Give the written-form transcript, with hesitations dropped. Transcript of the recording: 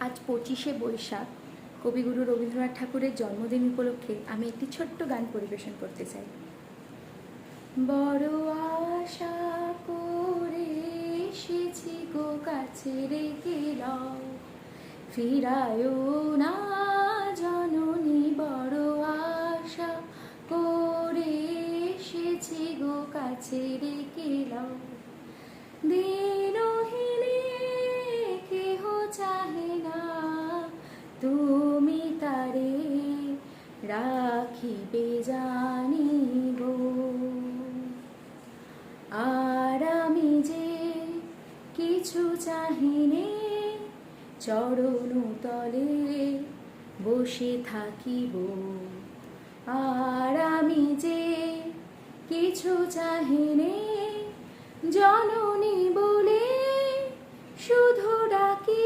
আজ 25শে বৈশাখ কবিগুরু রবীন্দ্রনাথ ঠাকুরের জন্মদিন উপলক্ষে আমি একটি ছোট্ট গান পরিবেশন করতে চাই। বড় আশা করে এসেছি গো কাছে রেখে দাও, ফিরায়ও না জননী। বড় আশা করে এসেছি গো কাছে রেখে দাও, দিনহীনে কেহ চাহে না তুমি তারে রাখিবে জানি গো। আর আমি যে কিছু চাহিনে চরণ তলে বসে থাকিব, আর আমি যে কিছু চাহিনে জননী বলে শুধু ডাকিব।